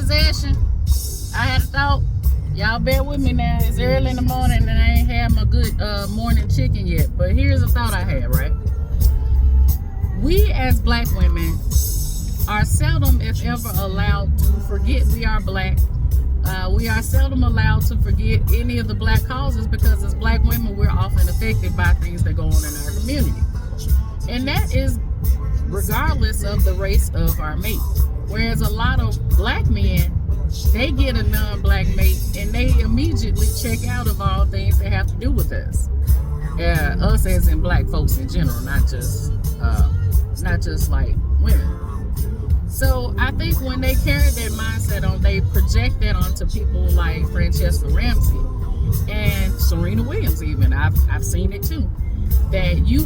possession. I had a thought. Y'all bear with me now. It's early in the morning and I ain't had my good morning chicken yet. But here's a thought I had, right? We as black women are seldom, if ever, allowed to forget we are black. We are seldom allowed to forget any of the black causes because as black women, we're often affected by things that go on in our community. And that is regardless of the race of our mate. Whereas a lot of black men, they get a non-black mate and they immediately check out of all things that have to do with us. Us as in black folks in general, not just like women. So I think when they carry that mindset on, they project that onto people like Franchesca Ramsey and Serena Williams even. I've seen it too. That you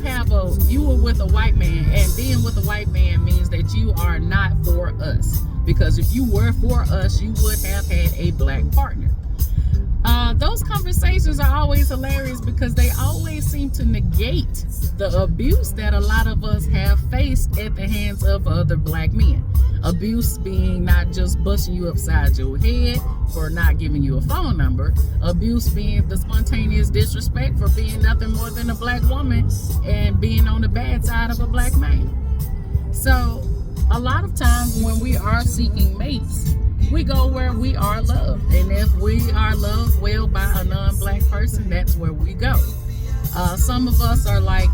were with a white man, and being with a white man means that you are not for us. Because if you were for us, you would have had a black partner. Those conversations are always hilarious because they always seem to negate the abuse that a lot of us have faced at the hands of other black men. Abuse being not just busting you upside your head for not giving you a phone number. Abuse being the spontaneous disrespect for being nothing more than a black woman and being on the bad side of a black man. So a lot of times when we are seeking mates, we go where we are loved. And if we are loved well by a non-black person, that's where we go. Some of us are like,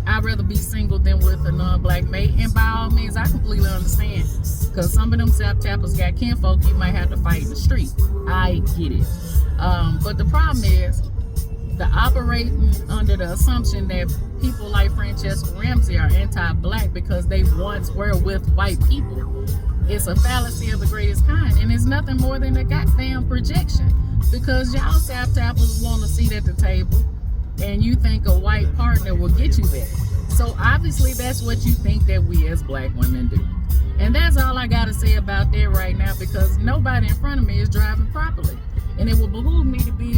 I'd rather be single than with a non-black mate. And by all means, I completely understand. Because some of them tap-tappers got kinfolk you might have to fight in the street. I get it. But the problem is, the operating under the assumption that people like Franchesca Ramsey are anti-black because they once were with white people. It's a fallacy of the greatest kind, and it's nothing more than a goddamn projection. Because y'all tap-tappers want a seat at the table, and you think a white partner will get you there. So obviously that's what you think that we as black women do. And that's all I gotta say about that right now, because nobody in front of me is driving properly. And it will behoove me to be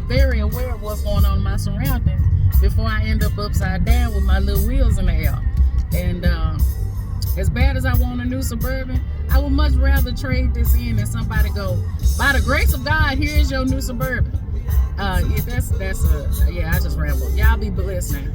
very aware of what's going on in my surroundings before I end up upside down with my little wheels in the air. And as bad as I want a new Suburban, I would much rather trade this in than somebody go, by the grace of God, here's your new Suburban. I just rambled. Y'all be blessed now.